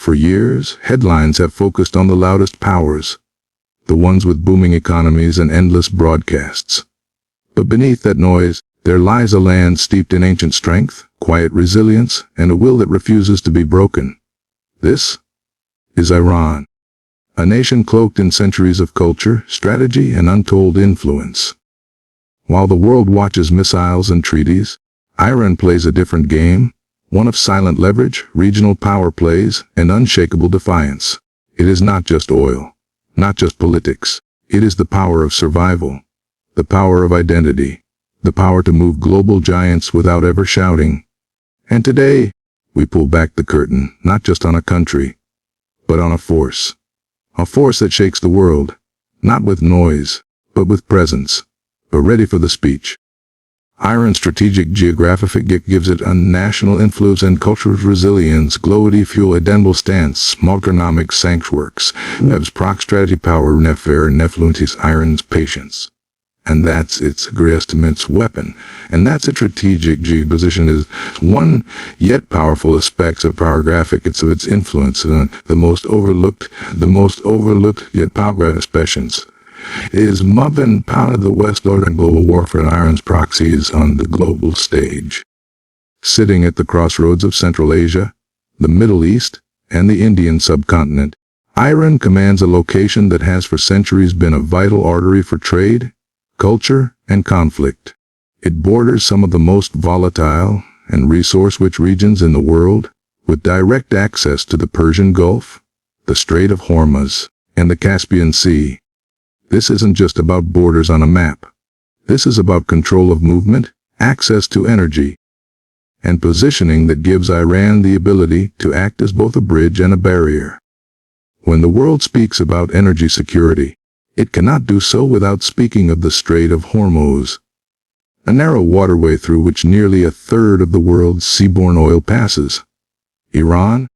For years, headlines have focused on the loudest powers, the ones with booming economies and endless broadcasts. But beneath that noise, there lies a land steeped in ancient strength, quiet resilience, and a will that refuses to be broken. This is Iran, a nation cloaked in centuries of culture, strategy, and untold influence. While the world watches missiles and treaties, Iran plays a different game, one of silent leverage, regional power plays, and unshakable defiance. It is not just oil, not just politics. It is the power of survival, the power of identity, the power to move global giants without ever shouting. And today, we pull back the curtain, not just on a country, but on a force that shakes the world, not with noise, but with presence, but ready for the speech. Iran's strategic geographic gives it a national influence and cultural resilience, globally fuel a dental stance, economic sanctuaries, has proc strategy power, nefer influences Iran's patience. And that's its greatest weapon. And that's its strategic position is one yet powerful aspects of power graphic. Its influence, the most overlooked yet powerful expressions. Is Mubin power of the West Lord and global warfare and Iran's proxies on the global stage. Sitting at the crossroads of Central Asia, the Middle East, and the Indian subcontinent, Iran commands a location that has for centuries been a vital artery for trade, culture, and conflict. It borders some of the most volatile and resource-rich regions in the world, with direct access to the Persian Gulf, the Strait of Hormuz, and the Caspian Sea. This isn't just about borders on a map. This is about control of movement, access to energy, and positioning that gives Iran the ability to act as both a bridge and a barrier. When the world speaks about energy security, it cannot do so without speaking of the Strait of Hormuz, a narrow waterway through which nearly a third of the world's seaborne oil passes. Iran,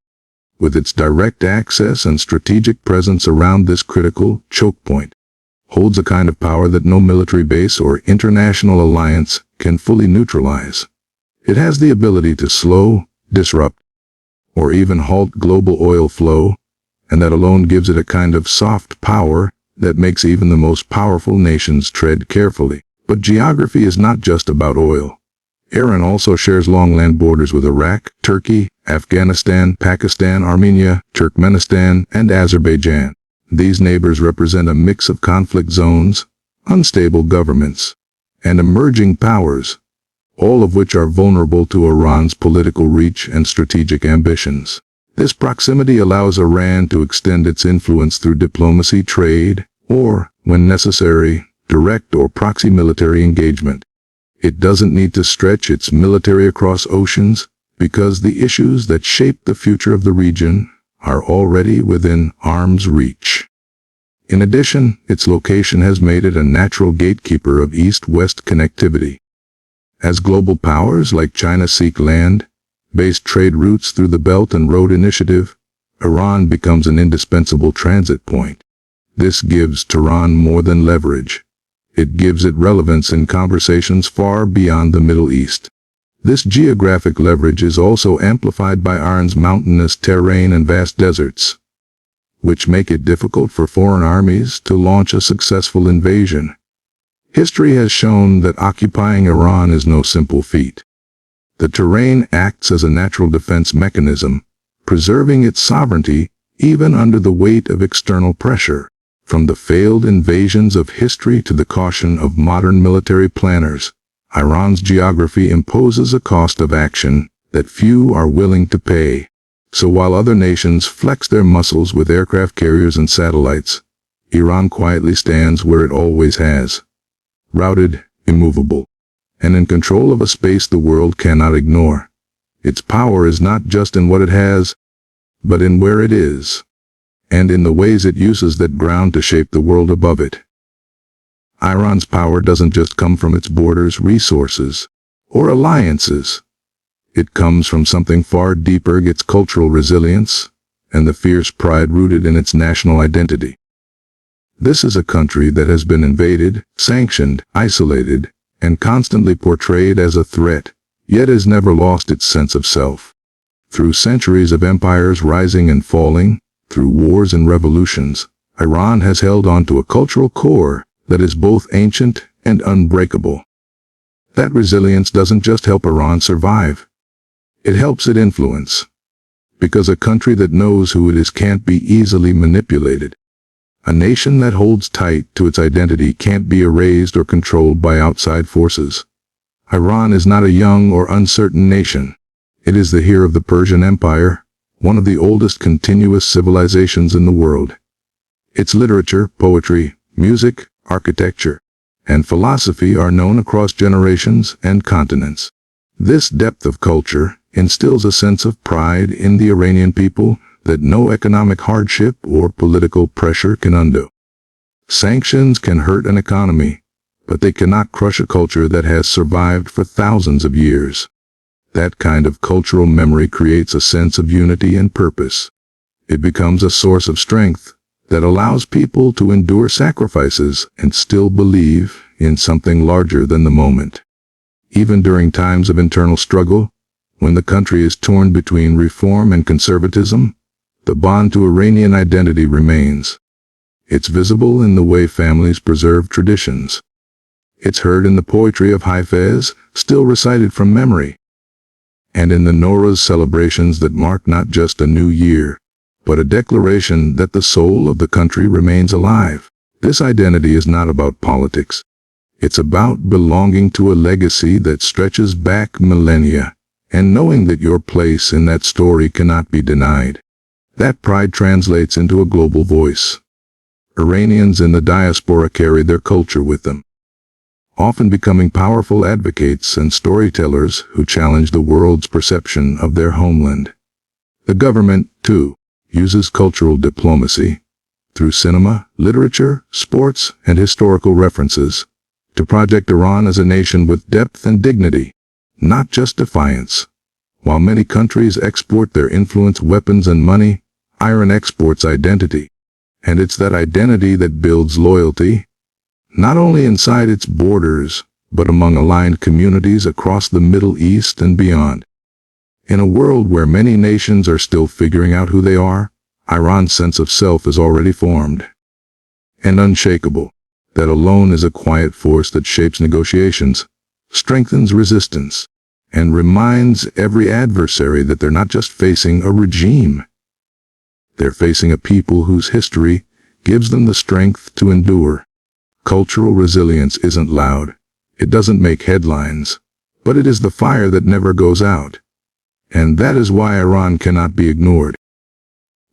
with its direct access and strategic presence around this critical choke point, holds a kind of power that no military base or international alliance can fully neutralize. It has the ability to slow, disrupt, or even halt global oil flow, and that alone gives it a kind of soft power that makes even the most powerful nations tread carefully. But geography is not just about oil. Iran also shares long land borders with Iraq, Turkey, Afghanistan, Pakistan, Armenia, Turkmenistan, and Azerbaijan. These neighbors represent a mix of conflict zones, unstable governments, and emerging powers, all of which are vulnerable to Iran's political reach and strategic ambitions. This proximity allows Iran to extend its influence through diplomacy, trade, or, when necessary, direct or proxy military engagement. It doesn't need to stretch its military across oceans, because the issues that shape the future of the region are already within arm's reach. In addition, its location has made it a natural gatekeeper of east-west connectivity. As global powers like China seek land-based trade routes through the Belt and Road Initiative, Iran becomes an indispensable transit point. This gives Tehran more than leverage. It gives it relevance in conversations far beyond the Middle East. This geographic leverage is also amplified by Iran's mountainous terrain and vast deserts, which make it difficult for foreign armies to launch a successful invasion. History has shown that occupying Iran is no simple feat. The terrain acts as a natural defense mechanism, preserving its sovereignty even under the weight of external pressure. From the failed invasions of history to the caution of modern military planners, Iran's geography imposes a cost of action that few are willing to pay. So while other nations flex their muscles with aircraft carriers and satellites, Iran quietly stands where it always has, routed, immovable, and in control of a space the world cannot ignore. Its power is not just in what it has, but in where it is, and in the ways it uses that ground to shape the world above it. Iran's power doesn't just come from its borders, resources, or alliances. It comes from something far deeper, its cultural resilience, and the fierce pride rooted in its national identity. This is a country that has been invaded, sanctioned, isolated, and constantly portrayed as a threat, yet has never lost its sense of self. Through centuries of empires rising and falling, through wars and revolutions, Iran has held on to a cultural core that is both ancient and unbreakable. That resilience doesn't just help Iran survive. It helps it influence. Because a country that knows who it is can't be easily manipulated. A nation that holds tight to its identity can't be erased or controlled by outside forces. Iran is not a young or uncertain nation. It is the heir of the Persian Empire, one of the oldest continuous civilizations in the world. Its literature, poetry, music, architecture, and philosophy are known across generations and continents. This depth of culture instills a sense of pride in the Iranian people that no economic hardship or political pressure can undo. Sanctions can hurt an economy, but they cannot crush a culture that has survived for thousands of years. That kind of cultural memory creates a sense of unity and purpose. It becomes a source of strength that allows people to endure sacrifices and still believe in something larger than the moment. Even during times of internal struggle, when the country is torn between reform and conservatism, the bond to Iranian identity remains. It's visible in the way families preserve traditions. It's heard in the poetry of Hafez, still recited from memory, and in the Nowruz celebrations that mark not just a new year, but a declaration that the soul of the country remains alive. This identity is not about politics. It's about belonging to a legacy that stretches back millennia, and knowing that your place in that story cannot be denied. That pride translates into a global voice. Iranians in the diaspora carry their culture with them, often becoming powerful advocates and storytellers who challenge the world's perception of their homeland. The government, too, uses cultural diplomacy, through cinema, literature, sports, and historical references, to project Iran as a nation with depth and dignity, not just defiance. While many countries export their influence, weapons, and money, Iran exports identity. And it's that identity that builds loyalty, not only inside its borders, but among aligned communities across the Middle East and beyond. In a world where many nations are still figuring out who they are, Iran's sense of self is already formed and unshakable. That alone is a quiet force that shapes negotiations, strengthens resistance, and reminds every adversary that they're not just facing a regime. They're facing a people whose history gives them the strength to endure. Cultural resilience isn't loud. It doesn't make headlines, but it is the fire that never goes out. And that is why Iran cannot be ignored.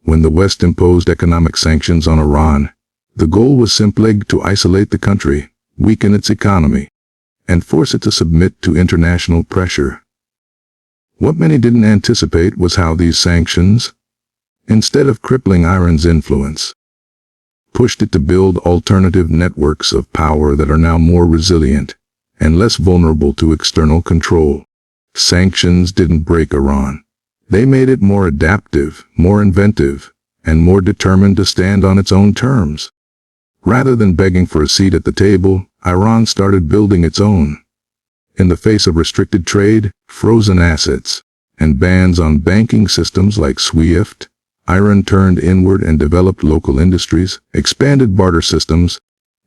When the West imposed economic sanctions on Iran, the goal was simply to isolate the country, weaken its economy, and force it to submit to international pressure. What many didn't anticipate was how these sanctions, instead of crippling Iran's influence, pushed it to build alternative networks of power that are now more resilient and less vulnerable to external control. Sanctions didn't break Iran. They made it more adaptive, more inventive, and more determined to stand on its own terms. Rather than begging for a seat at the table, Iran started building its own. In the face of restricted trade, frozen assets, and bans on banking systems like SWIFT, Iran turned inward and developed local industries, expanded barter systems,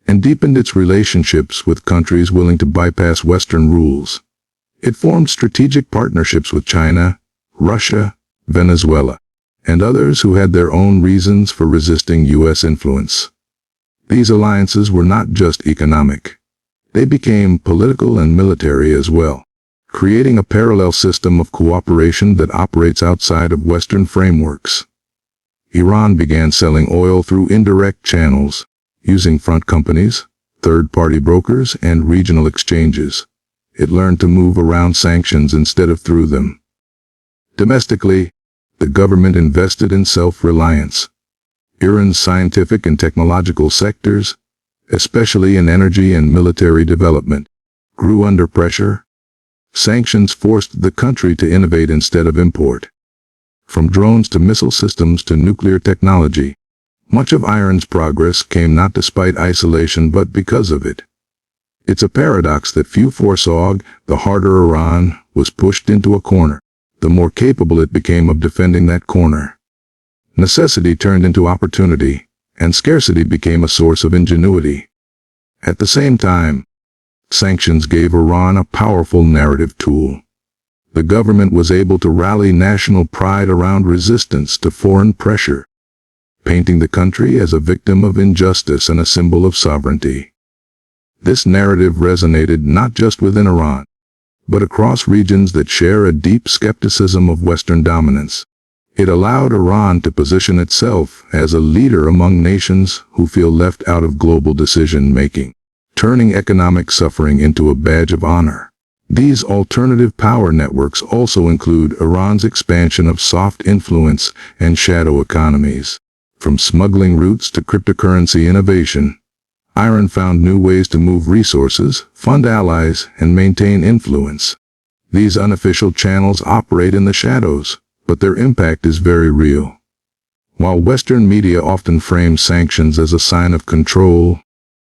and deepened its relationships with countries willing to bypass Western rules. It formed strategic partnerships with China, Russia, Venezuela, and others who had their own reasons for resisting U.S. influence. These alliances were not just economic. They became political and military as well, creating a parallel system of cooperation that operates outside of Western frameworks. Iran began selling oil through indirect channels, using front companies, third-party brokers, and regional exchanges. It learned to move around sanctions instead of through them. Domestically, the government invested in self-reliance. Iran's scientific and technological sectors, especially in energy and military development, grew under pressure. Sanctions forced the country to innovate instead of import. From drones to missile systems to nuclear technology, much of Iran's progress came not despite isolation but because of it. It's a paradox that few foresaw. The harder Iran was pushed into a corner, the more capable it became of defending that corner. Necessity turned into opportunity, and scarcity became a source of ingenuity. At the same time, sanctions gave Iran a powerful narrative tool. The government was able to rally national pride around resistance to foreign pressure, painting the country as a victim of injustice and a symbol of sovereignty. This narrative resonated not just within Iran, but across regions that share a deep skepticism of Western dominance. It allowed Iran to position itself as a leader among nations who feel left out of global decision-making, turning economic suffering into a badge of honor. These alternative power networks also include Iran's expansion of soft influence and shadow economies. From smuggling routes to cryptocurrency innovation, Iran found new ways to move resources, fund allies, and maintain influence. These unofficial channels operate in the shadows, but their impact is very real. While Western media often frame sanctions as a sign of control,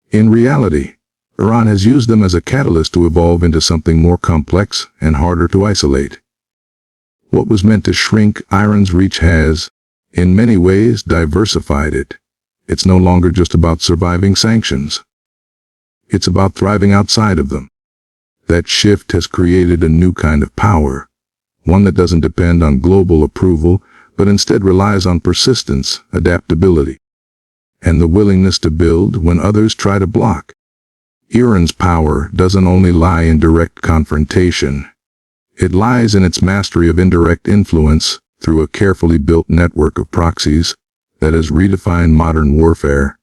in reality, Iran has used them as a catalyst to evolve into something more complex and harder to isolate. What was meant to shrink Iran's reach has, in many ways, diversified it. It's no longer just about surviving sanctions. It's about thriving outside of them. That shift has created a new kind of power, one that doesn't depend on global approval, but instead relies on persistence, adaptability, and the willingness to build when others try to block. Iran's power doesn't only lie in direct confrontation. It lies in its mastery of indirect influence through a carefully built network of proxies that has redefined modern warfare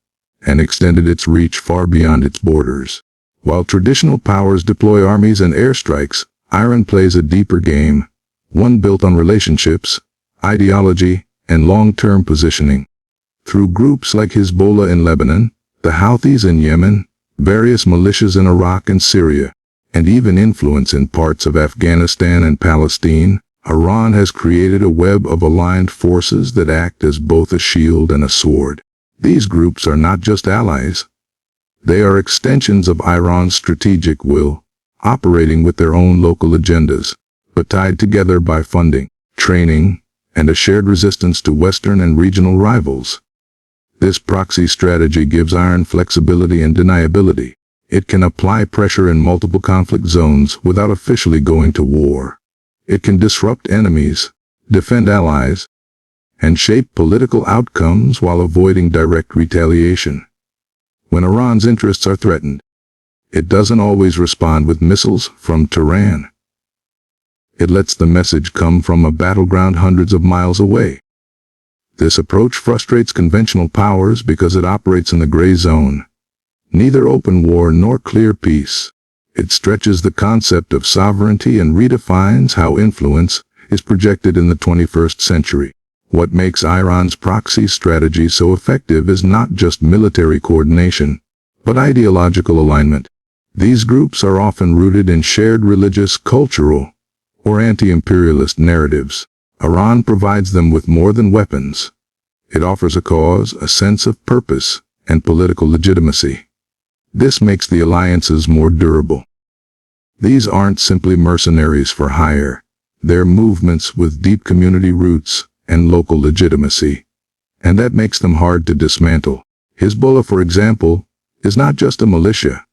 and extended its reach far beyond its borders. While traditional powers deploy armies and airstrikes, Iran plays a deeper game, one built on relationships, ideology, and long-term positioning. Through groups like Hezbollah in Lebanon, the Houthis in Yemen, various militias in Iraq and Syria, and even influence in parts of Afghanistan and Palestine, Iran has created a web of aligned forces that act as both a shield and a sword. These groups are not just allies. They are extensions of Iran's strategic will, operating with their own local agendas, but tied together by funding, training, and a shared resistance to Western and regional rivals. This proxy strategy gives Iran flexibility and deniability. It can apply pressure in multiple conflict zones without officially going to war. It can disrupt enemies, defend allies, and shape political outcomes while avoiding direct retaliation. When Iran's interests are threatened, it doesn't always respond with missiles from Tehran. It lets the message come from a battleground hundreds of miles away. This approach frustrates conventional powers because it operates in the gray zone. Neither open war nor clear peace. It stretches the concept of sovereignty and redefines how influence is projected in the 21st century. What makes Iran's proxy strategy so effective is not just military coordination, but ideological alignment. These groups are often rooted in shared religious, cultural, or anti-imperialist narratives. Iran provides them with more than weapons. It offers a cause, a sense of purpose, and political legitimacy. This makes the alliances more durable. These aren't simply mercenaries for hire. They're movements with deep community roots and local legitimacy. And that makes them hard to dismantle. Hezbollah, for example, is not just a militia.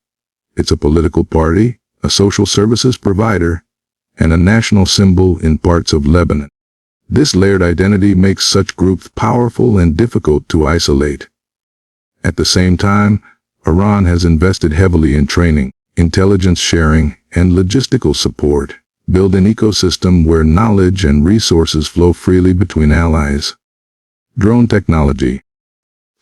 It's a political party, a social services provider, and a national symbol in parts of Lebanon. This layered identity makes such groups powerful and difficult to isolate. At the same time, Iran has invested heavily in training, intelligence sharing, and logistical support, build an ecosystem where knowledge and resources flow freely between allies. Drone technology,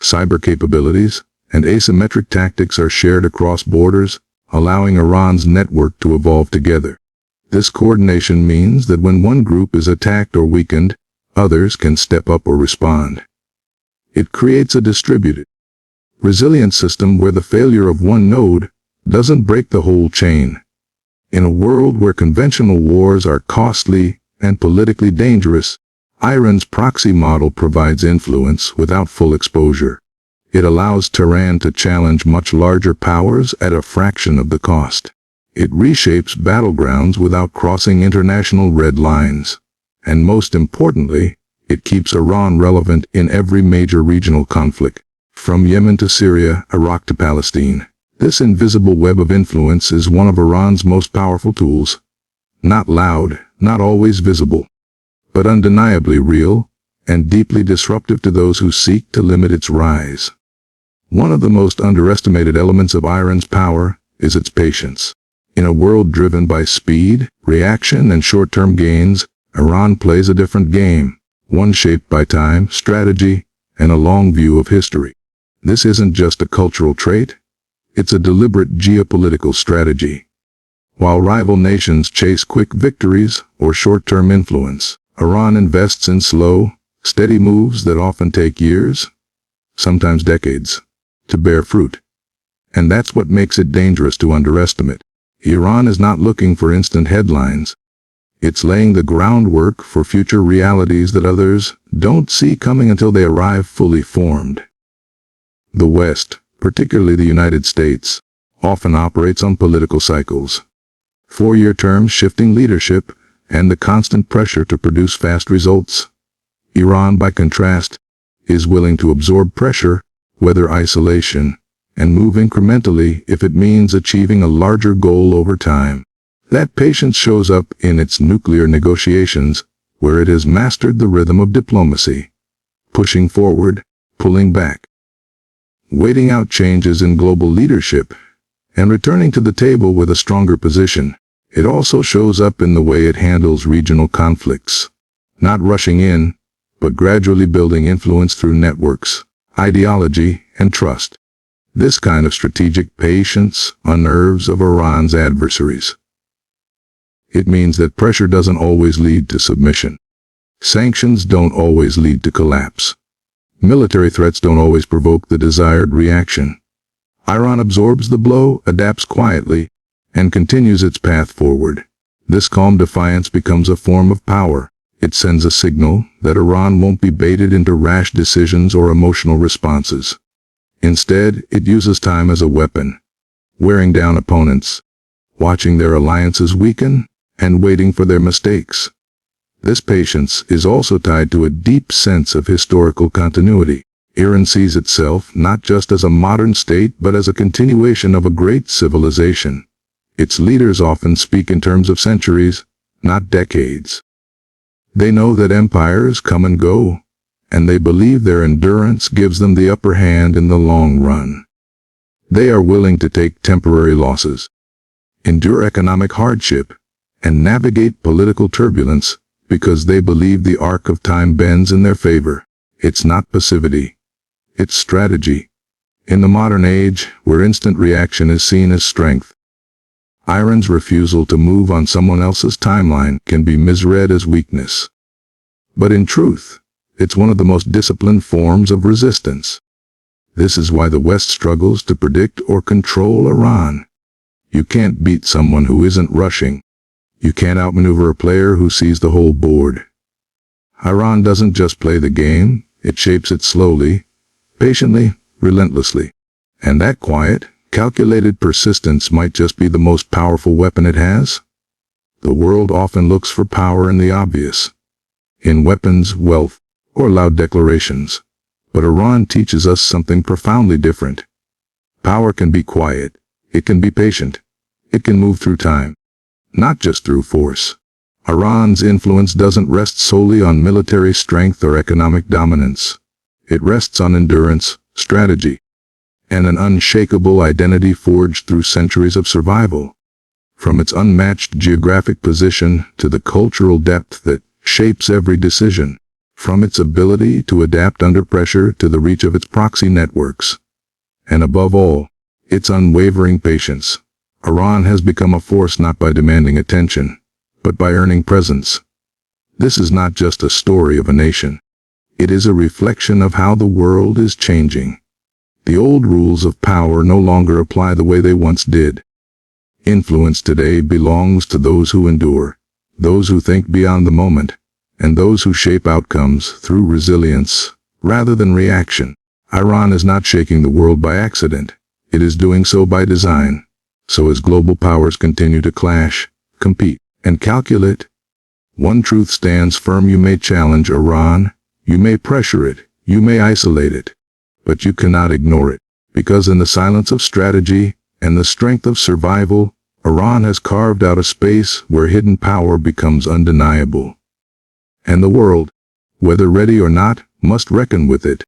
cyber capabilities, and asymmetric tactics are shared across borders, allowing Iran's network to evolve together. This coordination means that when one group is attacked or weakened, others can step up or respond. It creates a distributed, resilient system where the failure of one node doesn't break the whole chain. In a world where conventional wars are costly and politically dangerous, Iran's proxy model provides influence without full exposure. It allows Tehran to challenge much larger powers at a fraction of the cost. It reshapes battlegrounds without crossing international red lines. And most importantly, it keeps Iran relevant in every major regional conflict, from Yemen to Syria, Iraq to Palestine. This invisible web of influence is one of Iran's most powerful tools. Not loud, not always visible, but undeniably real and deeply disruptive to those who seek to limit its rise. One of the most underestimated elements of Iran's power is its patience. In a world driven by speed, reaction, and short-term gains, Iran plays a different game, one shaped by time, strategy, and a long view of history. This isn't just a cultural trait, it's a deliberate geopolitical strategy. While rival nations chase quick victories or short-term influence, Iran invests in slow, steady moves that often take years, sometimes decades, to bear fruit. And that's what makes it dangerous to underestimate. Iran is not looking for instant headlines. It's laying the groundwork for future realities that others don't see coming until they arrive fully formed. The West, particularly the United States, often operates on political cycles. 4-year terms, shifting leadership, and the constant pressure to produce fast results. Iran, by contrast, is willing to absorb pressure, weather isolation, and move incrementally if it means achieving a larger goal over time. That patience shows up in its nuclear negotiations, where it has mastered the rhythm of diplomacy. Pushing forward, pulling back. Waiting out changes in global leadership, and returning to the table with a stronger position. It also shows up in the way it handles regional conflicts. Not rushing in, but gradually building influence through networks, ideology, and trust. This kind of strategic patience unnerves of Iran's adversaries. It means that pressure doesn't always lead to submission. Sanctions don't always lead to collapse. Military threats don't always provoke the desired reaction. Iran absorbs the blow, adapts quietly, and continues its path forward. This calm defiance becomes a form of power. It sends a signal that Iran won't be baited into rash decisions or emotional responses. Instead, it uses time as a weapon, wearing down opponents, watching their alliances weaken, and waiting for their mistakes. This patience is also tied to a deep sense of historical continuity. Iran sees itself not just as a modern state but as a continuation of a great civilization. Its leaders often speak in terms of centuries, not decades. They know that empires come and go, and they believe their endurance gives them the upper hand in the long run. They are willing to take temporary losses, endure economic hardship, and navigate political turbulence because they believe the arc of time bends in their favor. It's not passivity. It's strategy. In the modern age, where instant reaction is seen as strength, Iran's refusal to move on someone else's timeline can be misread as weakness. But in truth, it's one of the most disciplined forms of resistance. This is why the West struggles to predict or control Iran. You can't beat someone who isn't rushing. You can't outmaneuver a player who sees the whole board. Iran doesn't just play the game, it shapes it slowly, patiently, relentlessly. And that quiet, calculated persistence might just be the most powerful weapon it has. The world often looks for power in the obvious, in weapons, wealth, or loud declarations. But Iran teaches us something profoundly different. Power can be quiet, it can be patient, it can move through time, not just through force. Iran's influence doesn't rest solely on military strength or economic dominance. It rests on endurance, strategy, and an unshakable identity forged through centuries of survival. From its unmatched geographic position to the cultural depth that shapes every decision, from its ability to adapt under pressure to the reach of its proxy networks, and above all, its unwavering patience, Iran has become a force not by demanding attention, but by earning presence. This is not just a story of a nation. It is a reflection of how the world is changing. The old rules of power no longer apply the way they once did. Influence today belongs to those who endure, those who think beyond the moment, and those who shape outcomes through resilience rather than reaction. Iran is not shaking the world by accident. It is doing so by design. So as global powers continue to clash, compete, and calculate, one truth stands firm: you may challenge Iran, you may pressure it, you may isolate it, but you cannot ignore it, because in the silence of strategy and the strength of survival, Iran has carved out a space where hidden power becomes undeniable. And the world, whether ready or not, must reckon with it.